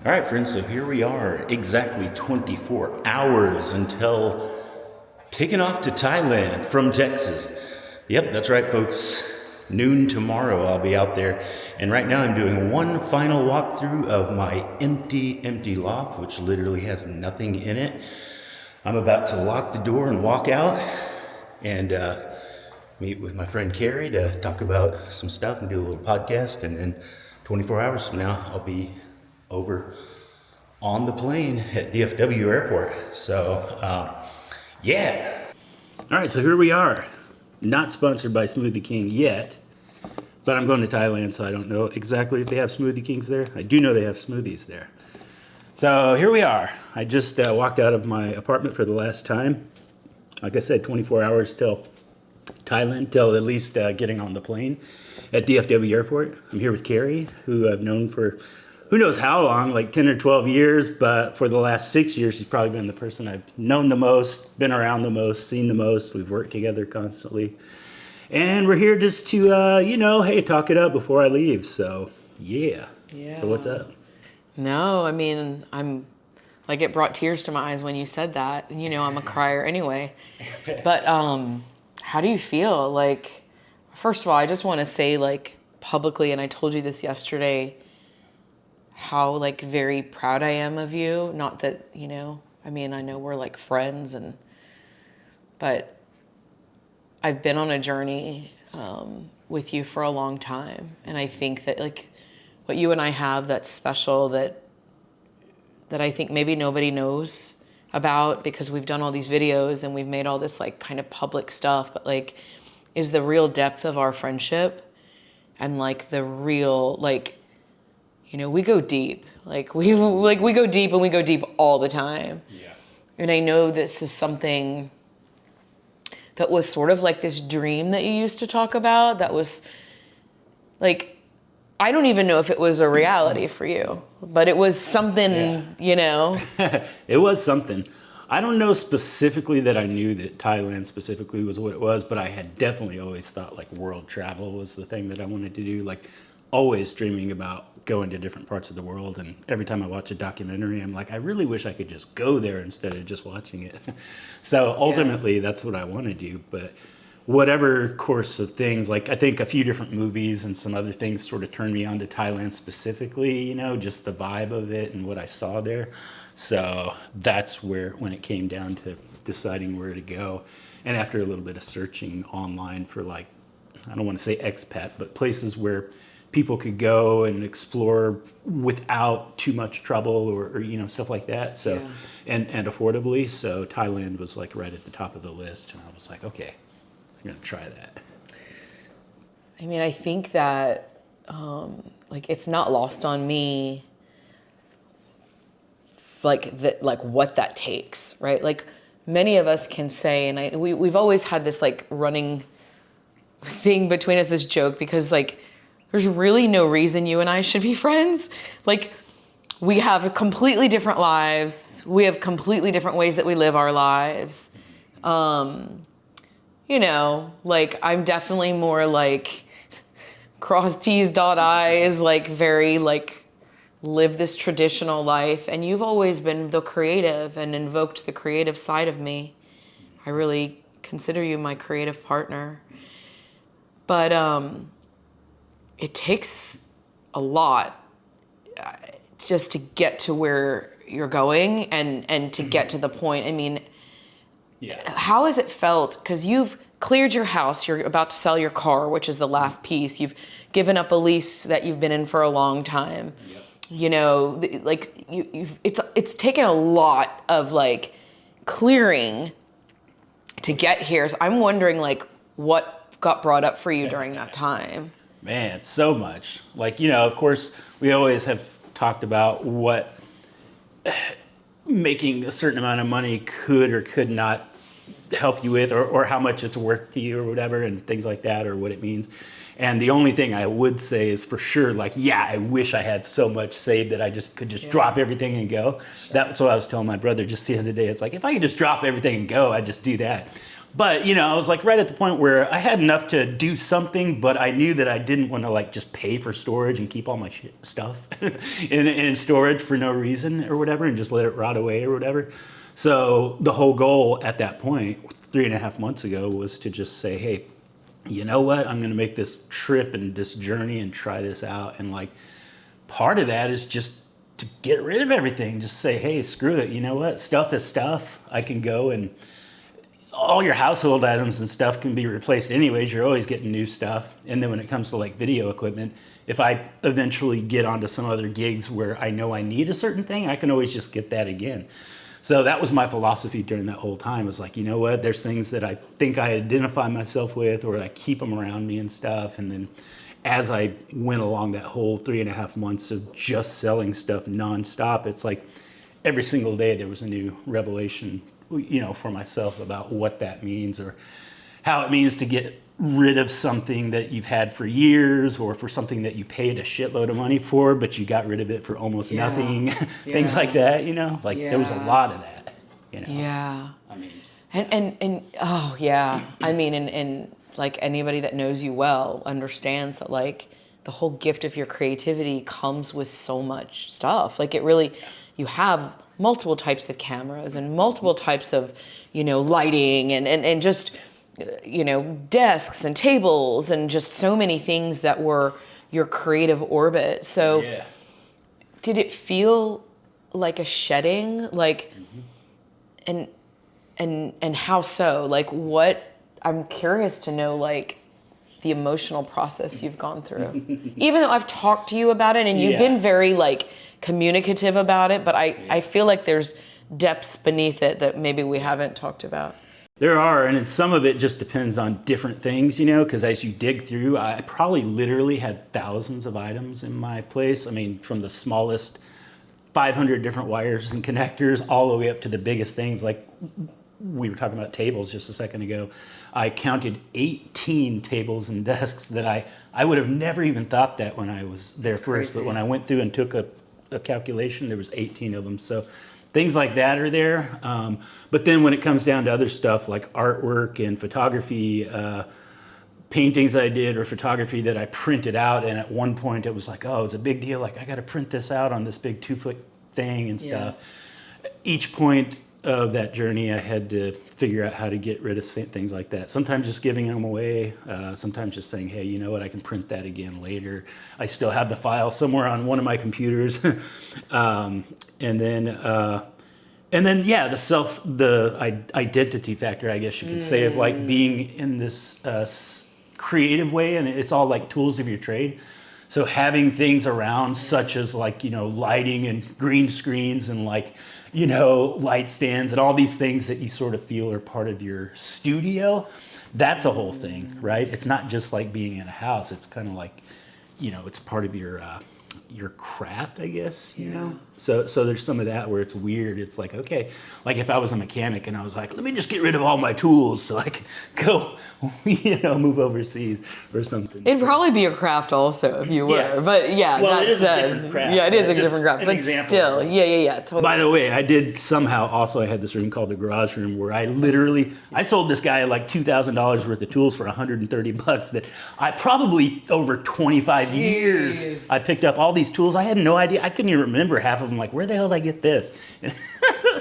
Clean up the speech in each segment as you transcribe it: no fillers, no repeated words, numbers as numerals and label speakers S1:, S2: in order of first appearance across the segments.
S1: All right, friends, so here we are, exactly 24 hours until taking off to Thailand from Texas. Yep, that's right, folks. Noon tomorrow, I'll be out there. And right now, I'm doing one final walkthrough of my empty loft, which literally has nothing in it. I'm about to lock the door and walk out and meet with my friend Kari to talk about some stuff and do a little podcast. And then 24 hours from now, I'll be over on the plane at DFW airport. So, yeah. All right, so here we are. Not sponsored by Smoothie King yet, but I'm going to Thailand, so I don't know exactly if they have Smoothie Kings there. I do know they have smoothies there. So here we are. I just walked out of my apartment for the last time. Like I said, 24 hours till Thailand, till at least getting on the plane at DFW airport. I'm here with Kari, who I've known for who knows how long, like 10 or 12 years, but for the last 6 years, she's probably been the person I've known the most, been around the most, seen the most. We've worked together constantly. And we're here just to, hey, talk it up before I leave. So, yeah. So what's up?
S2: No, I mean, I'm like, it brought tears to my eyes when you said that. And, I'm a crier anyway. But how do you feel? Like, first of all, I just want to say, like, publicly, and I told you this yesterday, how, like, very proud I am of you. Not that, I know we're, like, friends, but I've been on a journey with you for a long time. And I think that, like, what you and I have that's special that I think maybe nobody knows about, because we've done all these videos and we've made all this, like, kind of public stuff, but, like, is the real depth of our friendship and, like, the real, like, we go deep. Like, we go deep, and we go deep all the time.
S1: Yeah.
S2: And I know this is something that was sort of like this dream that you used to talk about that was, like, I don't even know if it was a reality for you, but it was something,
S1: It was something. I don't know specifically that I knew that Thailand specifically was what it was, but I had definitely always thought, like, world travel was the thing that I wanted to do. Like, always dreaming about going to different parts of the world. And every time I watch a documentary, I'm like, I really wish I could just go there instead of just watching it. So ultimately, that's what I want to do. But whatever course of things, like, I think a few different movies and some other things sort of turned me on to Thailand specifically, just the vibe of it and what I saw there. So that's when it came down to deciding where to go. And after a little bit of searching online for, like, I don't want to say expat, but places where people could go and explore without too much trouble or stuff like that. So, yeah. and affordably. So Thailand was, like, right at the top of the list. And I was like, okay, I'm going to try that.
S2: I mean, I think that, like, it's not lost on me, like, that, like, what that takes, right? Like, many of us can say, and we've always had this, like, running thing between us, this joke, because, like, there's really no reason you and I should be friends. Like, we have completely different lives. We have completely different ways that we live our lives. Like, I'm definitely more, like, cross T's, dot I's, like, very, like, live this traditional life. And you've always been the creative and invoked the creative side of me. I really consider you my creative partner. But it takes a lot just to get to where you're going and to get to the point. I mean, how has it felt? Because you've cleared your house, you're about to sell your car, which is the last piece. You've given up a lease that you've been in for a long time. Yep. Like, it's taken a lot of, like, clearing to get here. So I'm wondering, like, what got brought up for you during that time?
S1: Man, so much. Like, of course, we always have talked about what making a certain amount of money could or could not help you with, or how much it's worth to you or whatever, and things like that, or what it means. And the only thing I would say is, for sure, like, I wish I had so much saved that I just could drop everything and go. Sure. That's what I was telling my brother just the other day. It's like, if I could just drop everything and go, I'd just do that. But, you know, I was like right at the point where I had enough to do something, but I knew that I didn't want to like just pay for storage and keep all my stuff in storage for no reason or whatever and just let it rot away or whatever. So the whole goal at that point, 3.5 months ago, was to just say, hey, you know what? I'm going to make this trip and this journey and try this out. And like part of that is just to get rid of everything. Just say, hey, screw it. You know what? Stuff is stuff. I can go and all your household items and stuff can be replaced anyways. You're always getting new stuff. And then when it comes to like video equipment, if I eventually get onto some other gigs where I know I need a certain thing, I can always just get that again. So that was my philosophy during that whole time. Was like, you know what, there's things that I think I identify myself with, or I keep them around me and stuff. And then as I went along that whole 3.5 months of just selling stuff nonstop, it's like every single day there was a new revelation, you know, for myself about what that means, or how it means to get rid of something that you've had for years, or for something that you paid a shitload of money for, but you got rid of it for almost nothing. Things like that, you know, like there was a lot of that, you know.
S2: Yeah.
S1: I mean,
S2: and oh yeah, I mean, and like anybody that knows you well understands that like the whole gift of your creativity comes with so much stuff. Like it really, you have multiple types of cameras and multiple types of, you know, lighting and just, you know, desks and tables and just so many things that were your creative orbit. So did it feel like a shedding? Like, and how so? Like what, I'm curious to know like the emotional process you've gone through. Even though I've talked to you about it and you've been very like communicative about it, but I feel like there's depths beneath it that maybe we haven't talked about.
S1: there are, and then some of it just depends on different things, you know, because as you dig through, I probably literally had thousands of items in my place. I mean, from the smallest 500 different wires and connectors all the way up to the biggest things, like we were talking about tables just a second ago. I counted 18 tables and desks that I would have never even thought that when I was there first, but when I went through and took a calculation, there was 18 of them. So things like that are there. But then when it comes down to other stuff like artwork and photography, paintings I did or photography that I printed out, and at one point it was like, oh, it's a big deal. Like I got to print this out on this big 2-foot thing and stuff. Yeah. Each point of that journey, I had to figure out how to get rid of things like that. Sometimes just giving them away. Sometimes just saying, hey, you know what? I can print that again later. I still have the file somewhere on one of my computers. And then, yeah, the identity factor, I guess you could say, of like being in this creative way, and it's all like tools of your trade. So having things around such as like, you know, lighting and green screens and like, you know, light stands and all these things that you sort of feel are part of your studio, that's a whole thing, right? It's not just like being in a house. It's kind of like, you know, it's part of your craft, I guess, you know? So there's some of that where it's weird. It's like, okay, like if I was a mechanic and I was like, let me just get rid of all my tools so I can go, you know, move overseas or something.
S2: It'd probably be a craft also if you were, but yeah,
S1: well,
S2: that
S1: it is
S2: said,
S1: a different craft.
S2: Yeah, it is a
S1: Just
S2: different craft,
S1: an
S2: but
S1: example,
S2: still,
S1: right?
S2: yeah, totally.
S1: By the way, I did somehow also, I had this room called the garage room where I sold this guy like $2,000 worth of tools for $130 that I probably over 25 years, I picked up all these tools. I had no idea. I couldn't even remember half of them. Like, where the hell did I get this?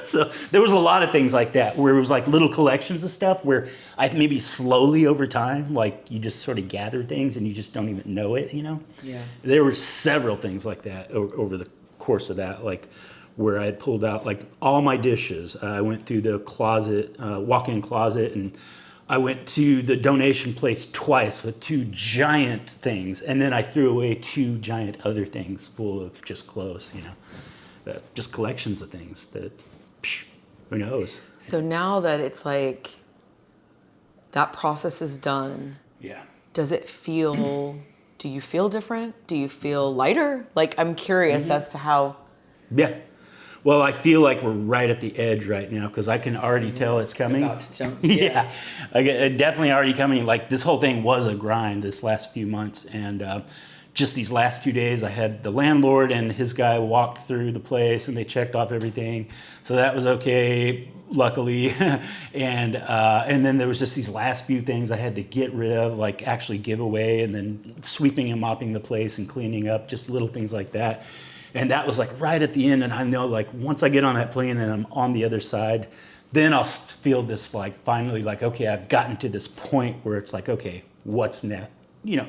S1: So there was a lot of things like that where it was like little collections of stuff where I maybe slowly over time, like you just sort of gather things and you just don't even know it, you know? Yeah. There were several things like that over the course of that, like where I had pulled out like all my dishes. I went through the closet, walk-in closet, and I went to the donation place twice with 2 giant things, and then I threw away 2 giant other things full of just clothes, you know? Just collections of things that, who knows?
S2: So now that it's like, that process is done. Yeah. Does it feel, do you feel different? Do you feel lighter? Like, I'm curious as to how.
S1: Yeah. Well, I feel like we're right at the edge right now because I can already tell it's coming.
S2: About to jump.
S1: Yeah. Definitely already coming. Like this whole thing was a grind this last few months, and
S3: just these last 2 days, I had the landlord and his guy walk through the place, and they checked off everything, so that was okay, luckily. And then there was just these last few things I had to get rid of, like actually give away, and then sweeping and mopping the place and cleaning up, just little things like that. And that was like right at the end, and I know like once I get on that plane and I'm on the other side, then I'll feel this like finally like, okay, I've gotten to this point where it's like, okay, what's next? You know,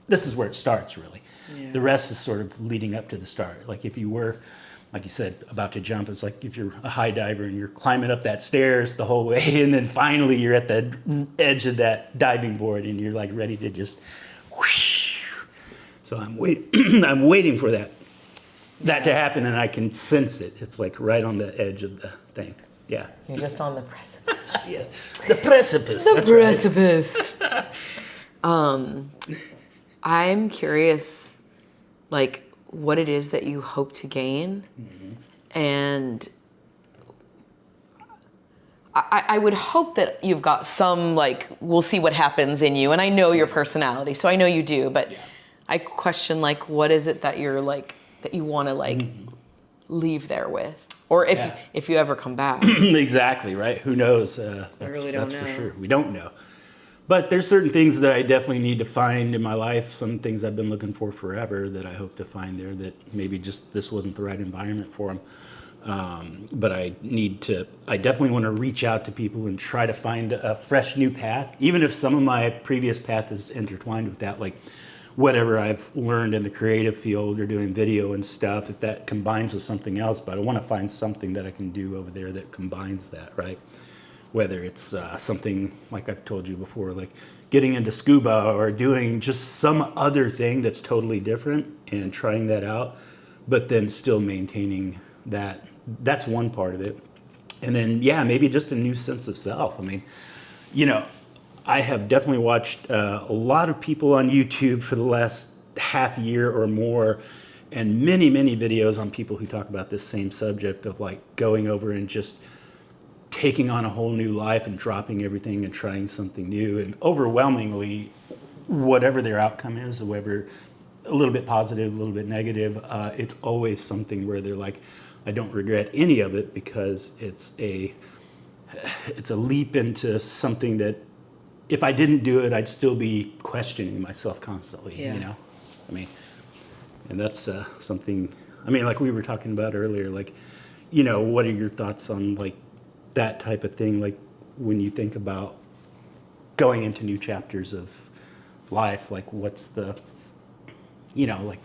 S3: this is where it starts really.
S2: Yeah.
S3: The rest is sort of leading up to the start. Like if you were, like you said, about to jump, it's like if you're a high diver and you're climbing up that stairs the whole way, and then finally you're at the edge of that diving board and you're like ready to just whoosh. So I'm waiting for that to happen, and I can sense it. It's like right on the edge of the thing. Yeah.
S2: You're just on the precipice.
S3: Yes. The precipice.
S2: The
S3: That's
S2: precipice. I'm curious, like, what it is that you hope to gain. And I would hope that you've got some, like, we'll see what happens in you. And I know your personality, so I know you do. But I question, like, what is it that you're, like, that you want to, like, leave there with? Or if you ever come back.
S3: Exactly, right? Who knows? That's
S2: really don't
S3: for
S2: know.
S3: sure. We don't know. But there's certain things that I definitely need to find in my life, some things I've been looking for forever that I hope to find there, that maybe just this wasn't the right environment for them. But I definitely want to reach out to people and try to find a fresh new path, even if some of my previous path is intertwined with that, like whatever I've learned in the creative field or doing video and stuff, if that combines with something else. But I want to find something that I can do over there that combines that, right? Whether it's something like I've told you before, like getting into scuba or doing just some other thing that's totally different and trying that out, but then still maintaining that. That's one part of it. And then, maybe just a new sense of self. I mean, I have definitely watched a lot of people on YouTube for the last half year or more, and many, many videos on people who talk about this same subject of like going over and just taking on a whole new life and dropping everything and trying something new. And overwhelmingly, whatever their outcome is, whether a little bit positive, a little bit negative, it's always something where they're like, I don't regret any of it because it's a leap into something that if I didn't do it, I'd still be questioning myself constantly, I mean, and that's something, I mean, like we were talking about earlier, like, what are your thoughts on like that type of thing? Like when you think about going into new chapters of life, like what's the, like,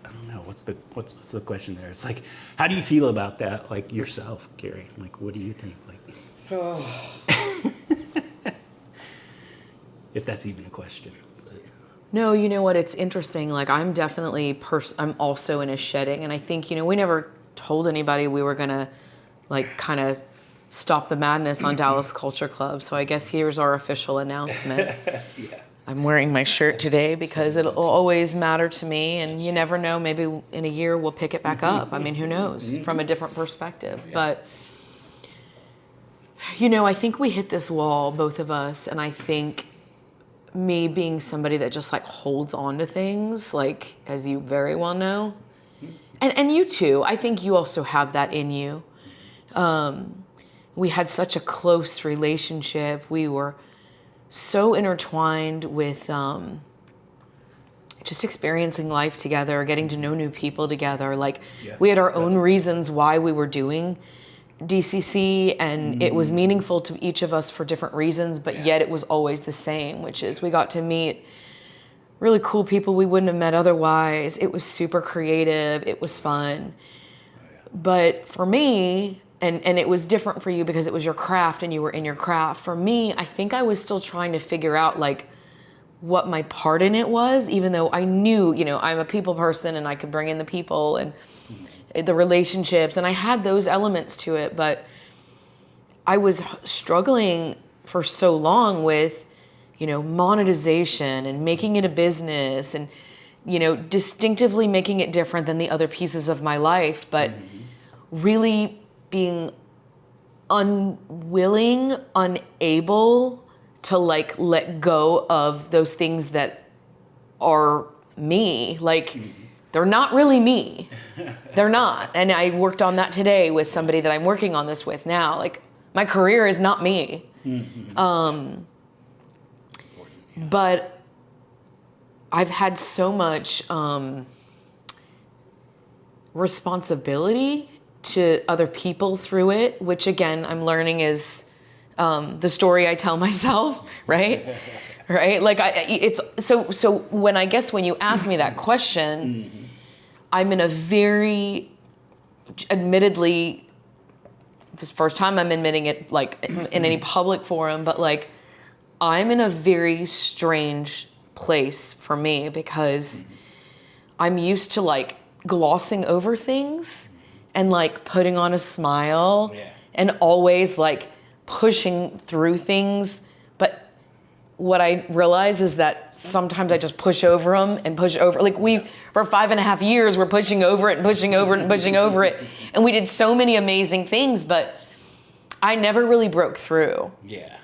S3: I don't know, what's the question there? It's like, how do you feel about that? Like yourself, Kari, like, what do you think? Like, if that's even a question.
S2: No, you know what? It's interesting. Like, I'm definitely, I'm also in a shedding. And I think, we never told anybody we were going to, like, kind of stop the madness on Dallas Culture Club. So I guess here's our official announcement. I'm wearing my shirt today because it'll always matter to me. And you never know, maybe in a year we'll pick it back up. I mean, who knows? From a different perspective. But, I think we hit this wall, both of us. And I think me being somebody that just like holds on to things, like, as you very well know, and you too, I think you also have that in you. We had such a close relationship. We were so intertwined with just experiencing life together, getting to know new people together. Like, we had our own reasons why we were doing DCC, and it was meaningful to each of us for different reasons, but yet it was always the same, which is we got to meet really cool people we wouldn't have met otherwise. It was super creative. It was fun. But for me, and it was different for you because it was your craft and you were in your craft. For me, I think I was still trying to figure out like what my part in it was, even though I knew, I'm a people person and I could bring in the people and the relationships, and I had those elements to it, but I was struggling for so long with, monetization and making it a business and, distinctively making it different than the other pieces of my life, but really being unwilling, unable to like let go of those things that are me. Like, they're not really me. They're not. And I worked on that today with somebody that I'm working on this with now. Like, my career is not me. But I've had so much responsibility to other people through it, which again, I'm learning is the story I tell myself, right? Right? Like it's so when I guess when you ask me that question, I'm in a very, admittedly, this first time I'm admitting it like in any public forum, but like I'm in a very strange place for me because I'm used to like glossing over things and like putting on a smile and always like pushing through things. But what I realize is that sometimes I just push over them and push over. Like for 5.5 years, we're pushing over it and pushing over it and pushing over it. And we did so many amazing things, but I never really broke through.
S3: Yeah.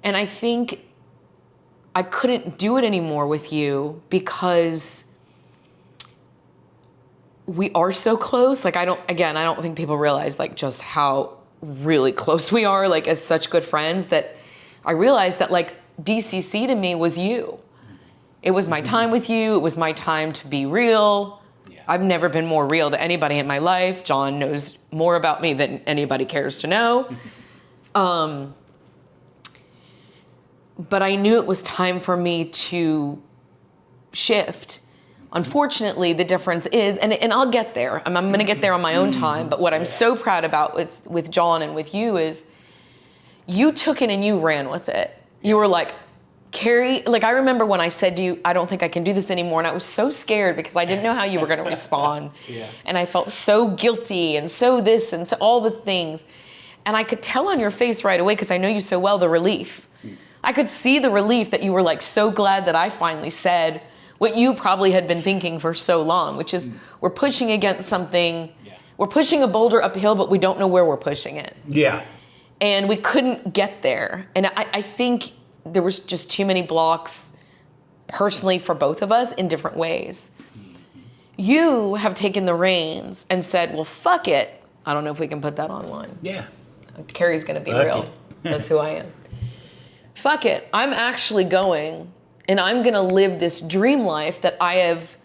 S2: And I think I couldn't do it anymore with you because we are so close. Like I don't think people realize like just how really close we are, like as such good friends, that I realized that like DCC to me was you. It was my time with you. It was my time to be real. Yeah. I've never been more real to anybody in my life. John knows more about me than anybody cares to know. But I knew it was time for me to shift. Unfortunately, the difference is, and I'll get there. I'm going to get there on my own time. But what I'm so proud about with John and with you is you took it and you ran with it. You were like, Kari, like I remember when I said to you, I don't think I can do this anymore. And I was so scared because I didn't know how you were going to respond. And I felt so guilty and so this and so all the things. And I could tell on your face right away, because I know you so well, the relief. I could see the relief that you were like so glad that I finally said what you probably had been thinking for so long, which is we're pushing against something. We're pushing a boulder uphill, but we don't know where we're pushing it. Yeah. And we couldn't get there. And I think there was just too many blocks personally for both of us in different ways. You have taken the reins and said, well, fuck it. I don't know if we can put that online. Yeah. Kari's going to be real. That's who I am. Fuck it. I'm actually going and I'm going to live this dream life that I have,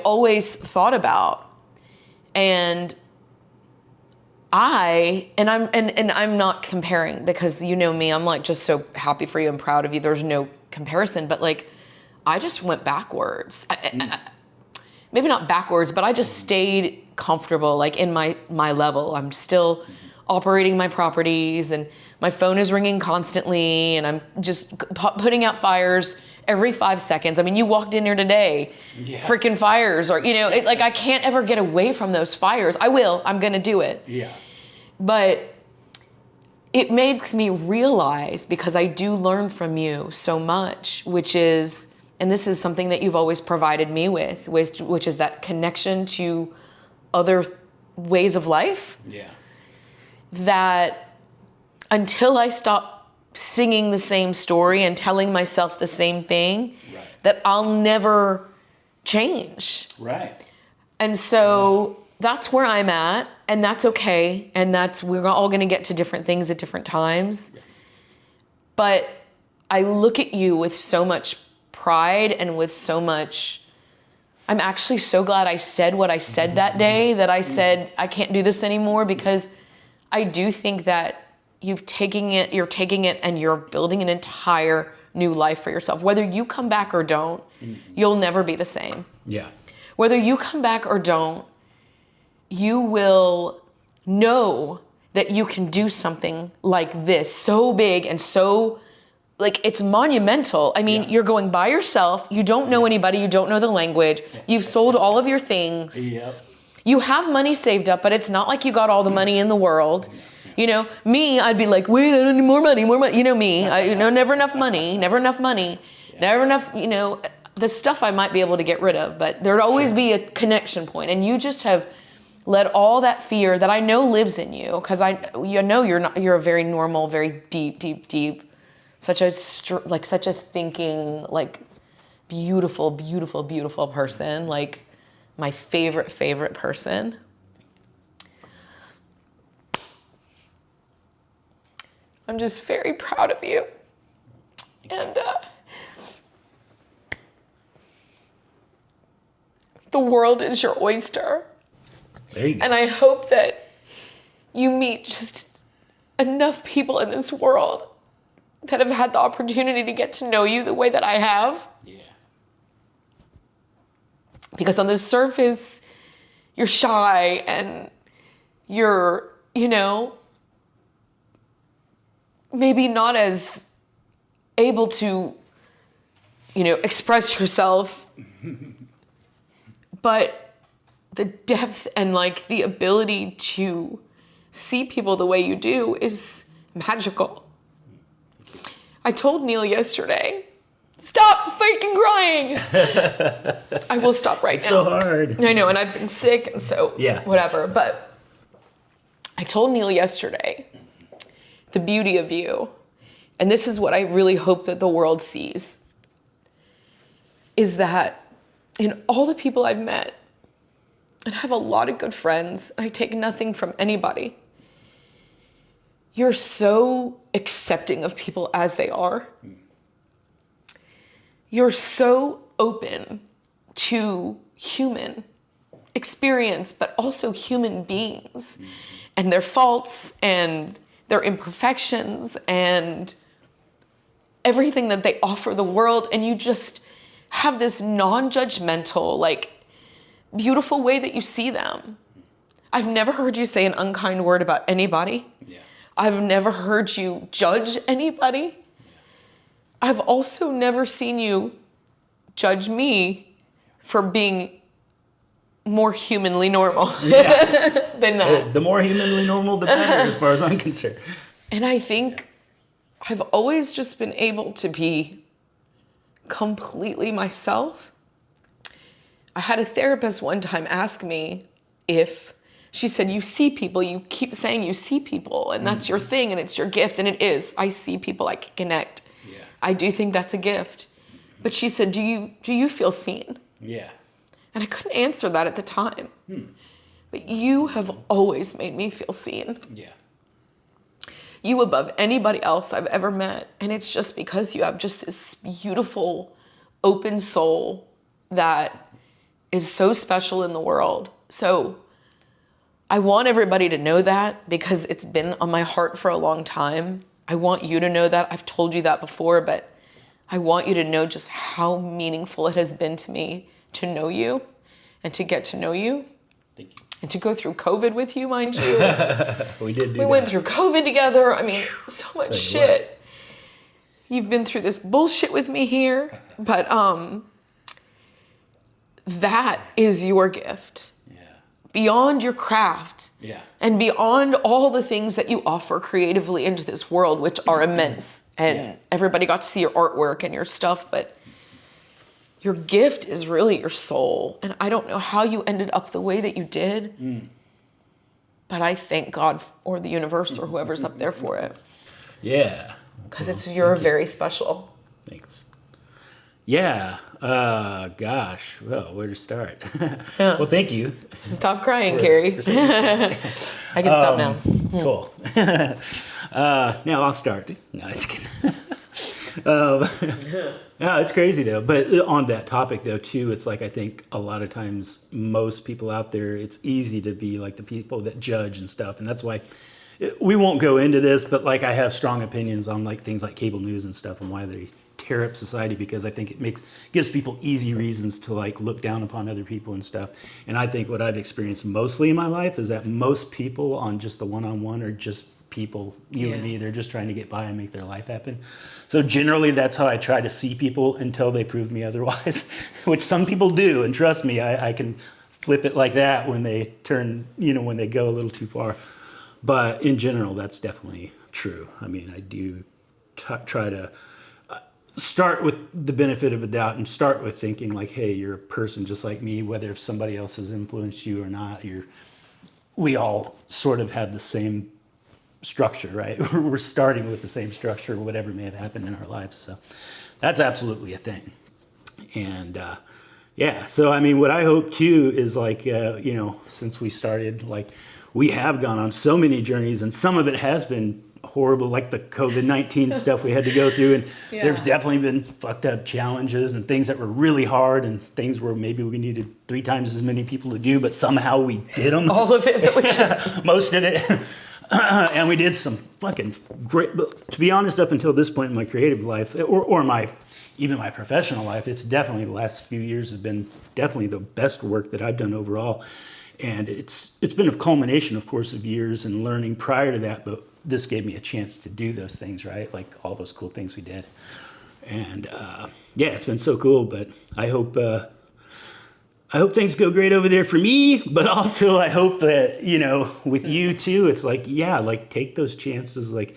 S2: always thought about. And I'm not comparing because you know me, I'm like just so happy for you and proud of you. There's no comparison, but like I just went backwards. Maybe not backwards, but I just stayed comfortable like in my level. I'm still operating my properties and my phone is ringing constantly and I'm just putting out fires every 5 seconds. I mean, you walked in here today, freaking fires, or, like I can't ever get away from those fires. I'm going to do it. Yeah. But it makes me realize, because I do learn from you so much, which is, and this is something that you've always provided me with, which is that connection to other ways of life. Yeah. That until I stop singing the same story and telling myself the same thing, that I'll never change. Right. And so that's where I'm at, and that's okay. And we're all going to get to different things at different times. Yeah. But I look at you with so much pride and with so much, I'm actually so glad I said what I said that day, that I said, I can't do this anymore, because I do think that you're taking it and you're building an entire new life for yourself. Whether you come back or don't, you'll never be the same. Yeah. Whether you come back or don't, you will know that you can do something like this, so big and so, like, it's monumental. I mean, you're going by yourself. You don't know anybody. You don't know the language. You've sold all of your things. Yep. You have money saved up, but it's not like you got all the money in the world. Me, I'd be like, wait, I need more money. Me, never enough money, never enough, the stuff I might be able to get rid of, but there'd always be a connection point. And you just have let all that fear that I know lives in you, because you're a very normal, very deep, such a thinking, like, beautiful, beautiful, beautiful person, like my favorite person. I'm just very proud of you. And the world is your oyster.
S3: There you go.
S2: And I hope that you meet just enough people in this world that have had the opportunity to get to know you the way that I have.
S3: Yeah.
S2: Because on the surface, you're shy and you're, maybe not as able to, express yourself. But the depth and like the ability to see people the way you do is magical. I told Neil yesterday, stop freaking crying. I will stop right now.
S3: It's so hard.
S2: I know, and I've been sick, and so
S3: Yeah.
S2: whatever. But I told Neil yesterday the beauty of you, and this is what I really hope that the world sees, is that in all the people I've met, and I have a lot of good friends, I take nothing from anybody. You're so accepting of people as they are. You're so open to human experience, but also human beings and their faults and their imperfections and everything that they offer the world. And you just have this non-judgmental, like, beautiful way that you see them. I've never heard you say an unkind word about anybody.
S3: Yeah.
S2: I've never heard you judge anybody. I've also never seen you judge me for being more humanly normal than that.
S3: The more humanly normal, the better, as far as I'm concerned.
S2: And I think I've always just been able to be completely myself. I had a therapist one time ask me if, she said, you see people, you keep saying you see people, and that's your thing, and it's your gift, and it is. I see people, I can connect.
S3: Yeah.
S2: I do think that's a gift. But she said, do you feel seen?
S3: Yeah.
S2: And I couldn't answer that at the time. But you have always made me feel seen.
S3: Yeah.
S2: You above anybody else I've ever met. And it's just because you have just this beautiful, open soul that is so special in the world. So I want everybody to know that because it's been on my heart for a long time. I want you to know that. I've told you that before, but I want you to know just how meaningful it has been to me to know you and to get to know you.
S3: Thank you.
S2: And to go through COVID with you, mind you.
S3: We did do
S2: We
S3: that.
S2: went through COVID together. I mean, so much
S3: Tell you
S2: shit. You've been through this bullshit with me here, but that is your gift.
S3: Yeah.
S2: Beyond your craft.
S3: Yeah.
S2: And beyond all the things that you offer creatively into this world, which are immense. And everybody got to see your artwork and your stuff, but your gift is really your soul. And I don't know how you ended up the way that you did, but I thank God or the universe or whoever's up there for it.
S3: Yeah.
S2: Because you're very special.
S3: Thanks. Yeah. Gosh. Well, where to start?
S2: Yeah.
S3: Well, thank you.
S2: Stop crying, Kari.
S3: for saying
S2: I can stop now.
S3: Cool. Now I'll start. No, just kidding. No, it's crazy though. But on that topic though too, it's like I think a lot of times most people out there, it's easy to be like the people that judge and stuff, and that's why we won't go into this. But like I have strong opinions on like things like cable news and stuff and why they tear up society, because I think it gives people easy reasons to like look down upon other people and stuff. And I think what I've experienced mostly in my life is that most people on just the one-on-one are just people, you and me, they're just trying to get by and make their life happen. So generally that's how I try to see people until they prove me otherwise, which some people do. And trust me, I can flip it like that when they turn, when they go a little too far. But in general, that's definitely true. I mean, I do try to start with the benefit of a doubt and start with thinking like, hey, you're a person just like me, whether if somebody else has influenced you or not, we all sort of have the same structure, right? We're starting with the same structure, whatever may have happened in our lives. So that's absolutely a thing. And yeah, so I mean, what I hope too is like, you know, since we started, like we have gone on so many journeys, and some of it has been horrible, like the COVID-19 stuff we had to go through. And there's definitely been fucked up challenges and things that were really hard, and things where maybe we needed 3 times as many people to do, but somehow we did them.
S2: All of it that we did.
S3: Most of it. And we did some fucking great, but to be honest, up until this point in my creative life, or my, even my professional life, it's definitely the last few years have been definitely the best work that I've done overall. And it's been a culmination, of course, of years and learning prior to that, but this gave me a chance to do those things, right? Like all those cool things we did. And yeah, it's been so cool, but I hope things go great over there for me, but also I hope that, you know, with you too, it's like, yeah, like take those chances. Like,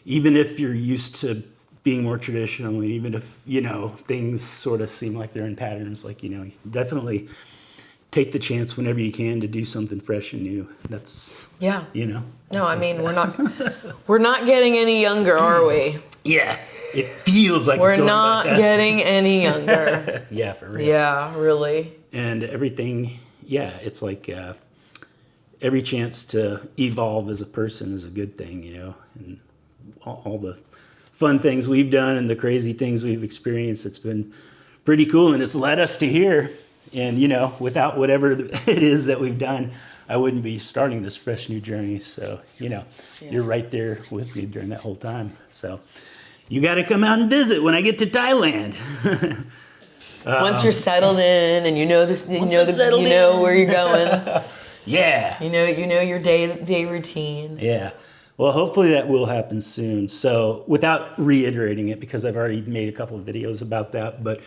S3: even if you're used to being more traditional, even if, you know, things sort of seem like they're in patterns, like, you know, definitely take the chance whenever you can to do something fresh and new. That's, you know.
S2: No, I mean, we're not getting any younger, are we?
S3: Yeah. It feels like
S2: we're
S3: it's going
S2: not getting any younger.
S3: Yeah, for real.
S2: Yeah, really.
S3: And everything, yeah, it's like every chance to evolve as a person is a good thing, you know. And all the fun things we've done and the crazy things we've experienced, it's been pretty cool, and it's led us to here. And, you know, without whatever it is that we've done, I wouldn't be starting this fresh new journey. So, you know, you're right there with me during that whole time. So you got to come out and visit when I get to Thailand.
S2: Once you're settled in and you know this, you know where you're going.
S3: Yeah.
S2: You know your day routine.
S3: Yeah. Well, hopefully that will happen soon. So without reiterating it, because I've already made a couple of videos about that, but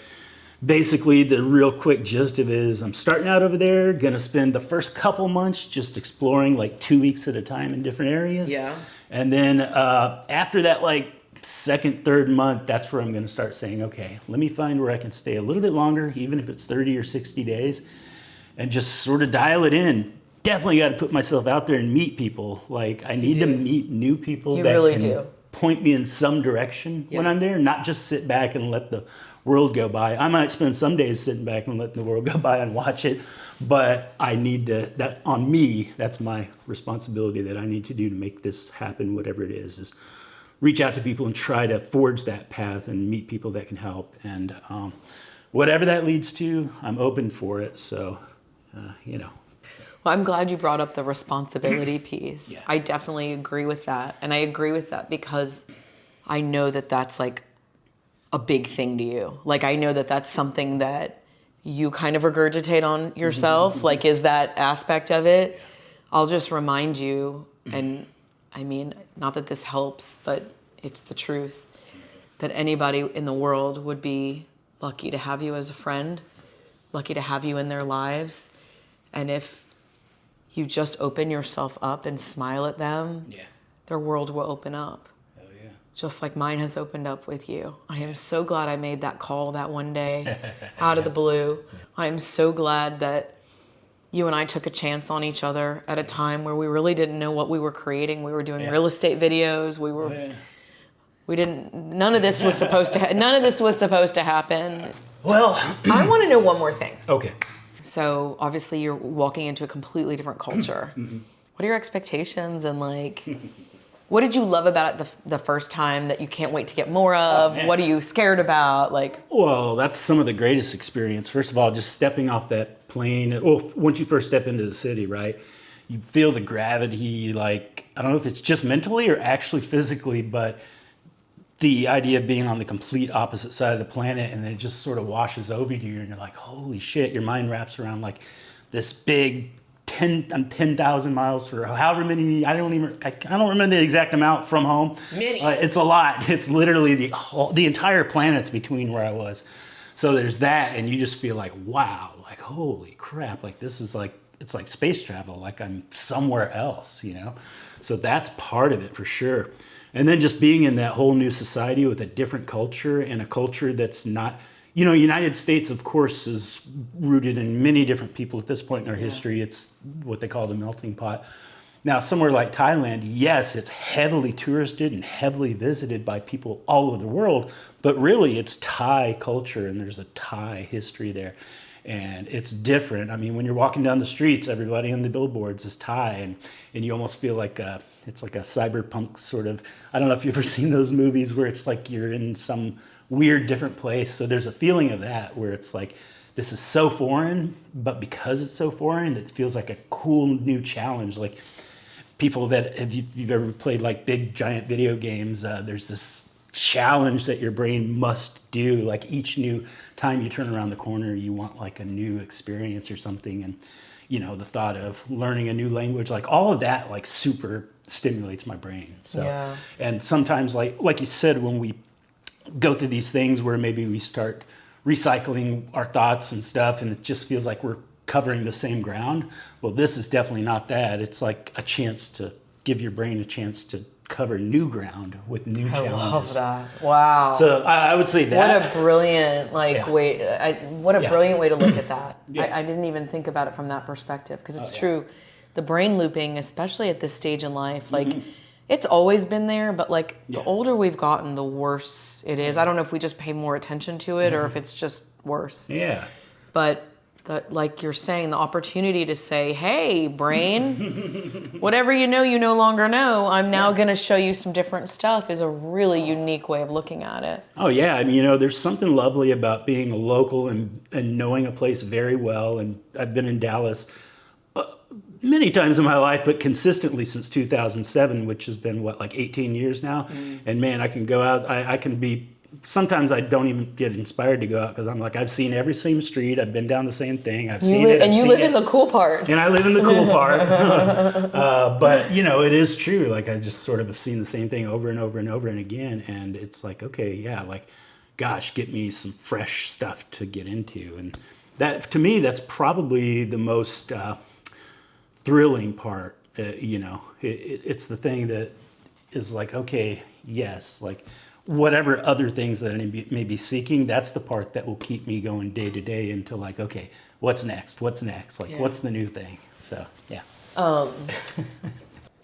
S3: basically the real quick gist of it is I'm starting out over there, going to spend the first couple months just exploring like 2 weeks at a time in different areas.
S2: Yeah.
S3: And then after that, like second, third month, that's where I'm going to start saying, okay, let me find where I can stay a little bit longer, even if it's 30 or 60 days, and just sort of dial it in. Definitely got to put myself out there and meet people. Like I need to meet new people that
S2: really
S3: can point me in some direction when I'm there, not just sit back and let the world go by. I might spend some days sitting back and letting the world go by and watch it, but I need to, that on me, that's my responsibility that I need to do to make this happen, whatever it is reach out to people and try to forge that path and meet people that can help. And whatever that leads to, I'm open for it. So, you know.
S2: Well, I'm glad you brought up the responsibility piece. I definitely agree with that. And I agree with that because I know that that's like a big thing to you. Like, I know that that's something that you kind of regurgitate on yourself, like is that aspect of it. I'll just remind you, and I mean, not that this helps, but it's the truth, that anybody in the world would be lucky to have you as a friend, lucky to have you in their lives. And if you just open yourself up and smile at them, their world will open up. Just like mine has opened up with you. I am so glad I made that call that one day out of the blue. I am so glad that you and I took a chance on each other at a time where we really didn't know what we were creating. We were doing real estate videos. None of this was supposed to happen.
S3: Well,
S2: I want to know one more thing.
S3: Okay.
S2: So obviously you're walking into a completely different culture. What are your expectations, and like, what did you love about it the first time that you can't wait to get more of? What are you scared about? Like,
S3: well, that's some of the greatest experience. First of all, just stepping off that plane. Well, once you first step into the city, right? You feel the gravity, like, I don't know if it's just mentally or actually physically, but the idea of being on the complete opposite side of the planet, and then it just sort of washes over you, and you're like, holy shit, your mind wraps around like this big 10,000 miles for however many, I don't remember the exact amount from home. It's a lot. It's literally the entire planet's between where I was. So there's that, and you just feel like, wow, like, holy crap, like this is like, it's like space travel, like I'm somewhere else, you know? So that's part of it for sure. And then just being in that whole new society with a different culture, and a culture that's not, you know, United States, of course, is rooted in many different people at this point in our history. It's what they call the melting pot. Now, somewhere like Thailand, yes, it's heavily touristed and heavily visited by people all over the world, but really it's Thai culture and there's a Thai history there. And it's different. I mean, when you're walking down the streets, everybody on the billboards is Thai, and you almost feel like it's like a cyberpunk sort of, I don't know if you've ever seen those movies where it's like you're in some weird different place. So there's a feeling of that where it's like, this is so foreign, but because it's so foreign, it feels like a cool new challenge. Like people that, if you've ever played like big giant video games, there's this challenge that your brain must do. Like each new time you turn around the corner, you want like a new experience or something. And, you know, the thought of learning a new language, like all of that, like super stimulates my brain. So,
S2: Yeah.
S3: and sometimes like you said, when we go through these things where maybe we start recycling our thoughts and stuff, and it just feels like we're covering the same ground. Well, this is definitely not that. It's like a chance to give your brain a chance to cover new ground with new
S2: I
S3: challenges.
S2: love that. Wow.
S3: So I would say that.
S2: What a brilliant way. What a brilliant way to look at that.
S3: Yeah.
S2: I didn't even think about it from that perspective because it's
S3: Oh, yeah.
S2: true. The brain looping, especially at this stage in life, like it's always been there, but like the older we've gotten, the worse it is. I don't know if we just pay more attention to it or if it's just worse.
S3: Yeah.
S2: But like you're saying, the opportunity to say, hey, brain, whatever you know, you no longer know. I'm now going to show you some different stuff is a really unique way of looking at it.
S3: Oh yeah, I mean, you know, there's something lovely about being a local and knowing a place very well. And I've been in Dallas many times in my life, but consistently since 2007, which has been like 18 years now. And man, I can go out, I can be, sometimes I don't even get inspired to go out because I'm like, I've seen every same street, I've been down the same thing, I've seen it.
S2: And you live in the cool part.
S3: And I live in the cool part. But, you know, it is true. Like, I just sort of have seen the same thing over and over and over and again. And it's like, okay, yeah, like, gosh, get me some fresh stuff to get into. And that, to me, that's probably the most thrilling part. You know, it's the thing that is like, okay, yes, like, whatever other things that I may be seeking, that's the part that will keep me going day to day into like, okay, what's next? What's next? Like, what's the new thing? So, yeah.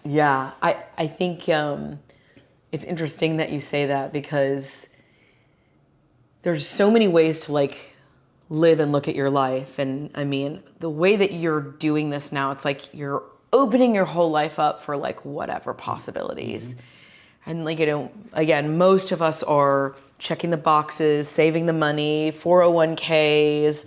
S2: Yeah, I think it's interesting that you say that because there's so many ways to like live and look at your life. And I mean, the way that you're doing this now, it's like you're opening your whole life up for like whatever possibilities. And like, you know, again, most of us are checking the boxes, saving the money, 401ks,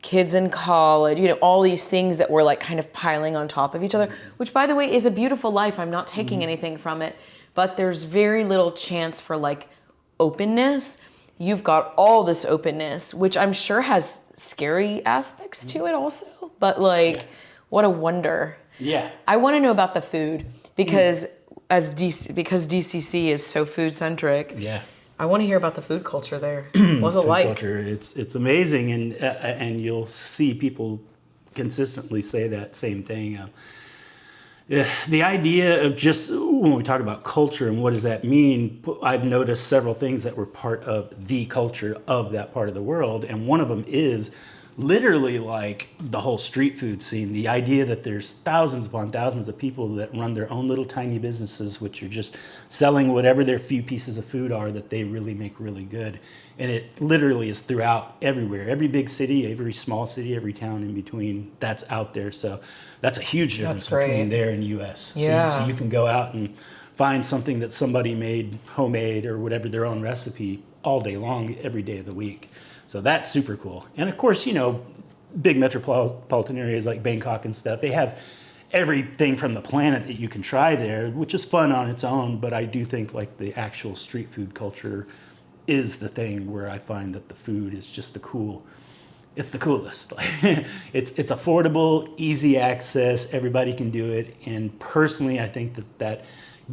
S2: kids in college, you know, all these things that we're like kind of piling on top of each other, which by the way is a beautiful life. I'm not taking anything from it, but there's very little chance for like openness. You've got all this openness, which I'm sure has scary aspects to it also, but like, what a wonder.
S3: Yeah.
S2: I want to know about the food because because DCC is so food centric.
S3: Yeah.
S2: I want to hear about the food culture there. What's it
S3: Food
S2: like?
S3: culture, it's amazing, and you'll see people consistently say that same thing. The idea of just when we talk about culture and what does that mean, I've noticed several things that were part of the culture of that part of the world, and one of them is literally like the whole street food scene. The idea that there's thousands upon thousands of people that run their own little tiny businesses, which are just selling whatever their few pieces of food are that they really make really good. And it literally is throughout everywhere. Every big city, every small city, every town in between, that's out there. So that's a huge difference between there and US.
S2: Yeah.
S3: So you can go out and find something that somebody made homemade or whatever, their own recipe all day long, every day of the week. So that's super cool. And of course, you know, big metropolitan areas like Bangkok and stuff, they have everything from the planet that you can try there, which is fun on its own. But I do think like the actual street food culture is the thing where I find that the food is just it's the coolest. It's affordable, easy access, everybody can do it. And personally, I think that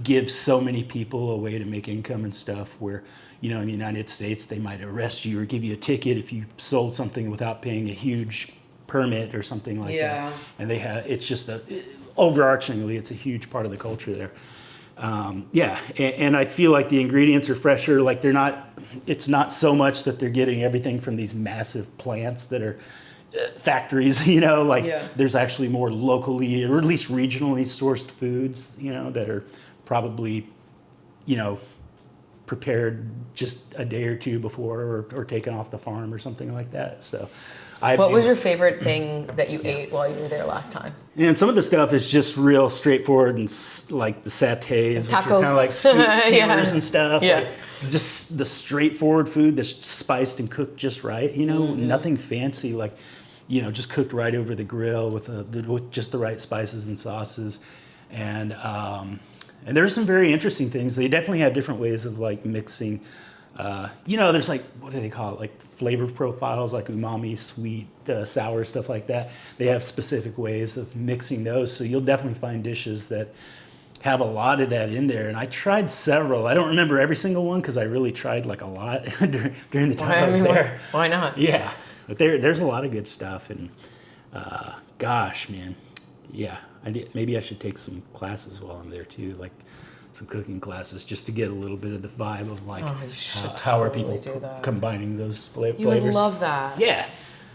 S3: gives so many people a way to make income and stuff where, you know, in the United States, they might arrest you or give you a ticket if you sold something without paying a huge permit or something like that. And it's just overarchingly, it's a huge part of the culture there. And I feel like the ingredients are fresher. Like it's not so much that they're getting everything from these massive plants that are, factories, you know, like
S2: Yeah.
S3: there's actually more locally or at least regionally sourced foods, you know, that are probably, you know, prepared just a day or two before or taken off the farm or something like that. So
S2: What was your favorite thing that you ate while you were there last time?
S3: and some of the stuff is just real straightforward and like the satays, which are kind of like skewers
S2: Yeah.
S3: and stuff.
S2: Yeah.
S3: Like just the straightforward food that's spiced and cooked just right. You know, nothing fancy, like, you know, just cooked right over the grill with just the right spices and sauces. And there's some very interesting things. They definitely have different ways of like mixing. You know, there's like, what do they call it? Like flavor profiles, like umami, sweet, sour, stuff like that. They have specific ways of mixing those. So you'll definitely find dishes that have a lot of that in there. And I tried several. I don't remember every single one because I really tried like a lot during the time I was there.
S2: Why not?
S3: Yeah, but there's a lot of good stuff. And gosh, man, yeah, maybe I should take some classes while I'm there too, like some cooking classes, just to get a little bit of the vibe of like
S2: you should
S3: how are
S2: totally
S3: people
S2: do that.
S3: combining those flavors.
S2: You would love that.
S3: Yeah,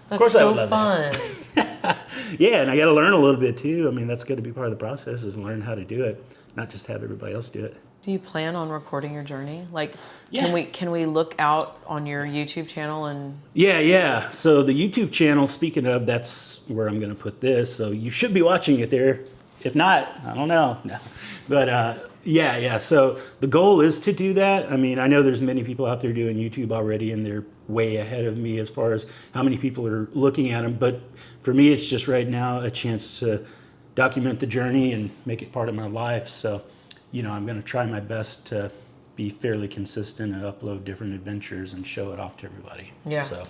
S2: That's
S3: of course I
S2: so
S3: would love that.
S2: fun.
S3: Yeah, and I got to learn a little bit too. I mean, that's got to be part of the process, is learn how to do it, not just have everybody else do it.
S2: Do you plan on recording your journey? Like,
S3: Yeah.
S2: can we look out on your YouTube channel and?
S3: Yeah. So the YouTube channel, speaking of, that's where I'm going to put this. So you should be watching it there. If not, I don't know. No. But yeah. So the goal is to do that. I mean, I know there's many people out there doing YouTube already, and they're way ahead of me as far as how many people are looking at them. But for me, it's just right now a chance to document the journey and make it part of my life. So, you know, I'm going to try my best to be fairly consistent and upload different adventures and show it off to everybody.
S2: Yeah.
S3: So,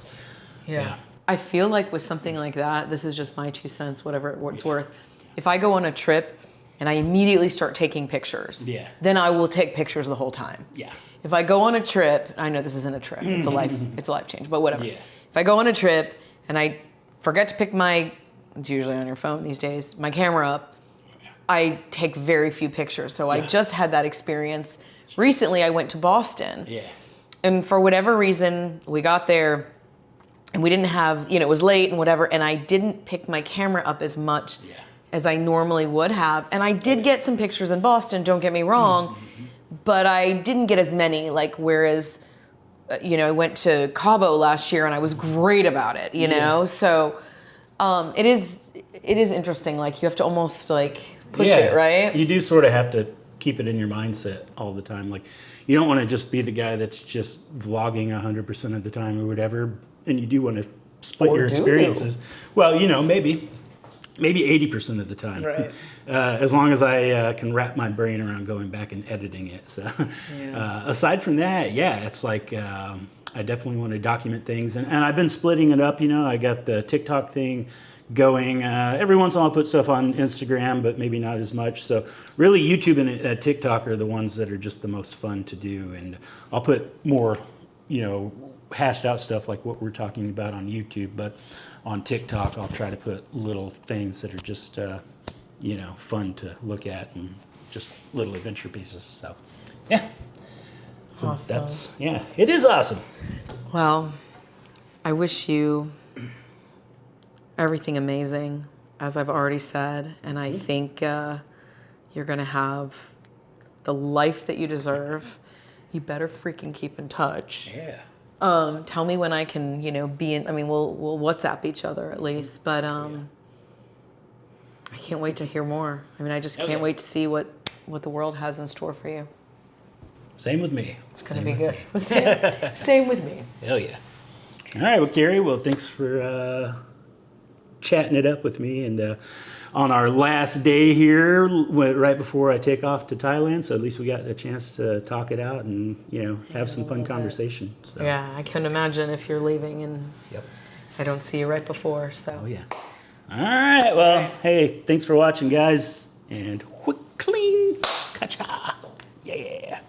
S2: Yeah. I feel like with something like that, this is just my 2 cents, whatever it's worth. If I go on a trip and I immediately start taking pictures, then I will take pictures the whole time.
S3: Yeah.
S2: If I go on a trip, I know this isn't a trip, it's a life change, but whatever.
S3: Yeah.
S2: If I go on a trip and I forget to pick it's usually on your phone these days, my camera up, I take very few pictures. So I just had that experience. Recently, I went to Boston.
S3: Yeah.
S2: And for whatever reason, we got there and we didn't have, you know, it was late and whatever, and I didn't pick my camera up as much as I normally would have. And I did get some pictures in Boston, don't get me wrong, but I didn't get as many, like, whereas, you know, I went to Cabo last year and I was great about it, you know? So it is interesting. Like, you have to almost like push it, right?
S3: You do sort of have to keep it in your mindset all the time. Like, you don't want to just be the guy that's just vlogging 100% of the time or whatever. And you do want to split your experiences. Well, you know, maybe 80% of the time.
S2: Right.
S3: As long as I can wrap my brain around going back and editing it. So aside from that, it's like I definitely want to document things. And I've been splitting it up, you know. I got the TikTok thing going. Every once in a while I'll put stuff on Instagram, but maybe not as much. So really YouTube and TikTok are the ones that are just the most fun to do. And I'll put more, you know, hashed out stuff like what we're talking about on YouTube, but on TikTok I'll try to put little things that are just you know, fun to look at and just little adventure pieces. So so
S2: Awesome.
S3: It is awesome.
S2: Well, I wish you everything amazing, as I've already said, and I think you're gonna have the life that you deserve. You better freaking keep in touch. Tell me when I can, you know, be in. I mean, we'll WhatsApp each other at least, but I can't wait to hear more. I mean, I just can't wait to see what the world has in store for you.
S3: Same with me.
S2: It's gonna be good. Same with me.
S3: Hell yeah. All right, well, Kari, thanks for chatting it up with me, and on our last day here, right before I take off to Thailand, so at least we got a chance to talk it out and, you know, have some fun conversation. So.
S2: Yeah, I can imagine if you're leaving and I don't see you right before. So.
S3: Oh yeah. All right. Well, hey, thanks for watching, guys, and quick, clean, ka-cha. Yeah.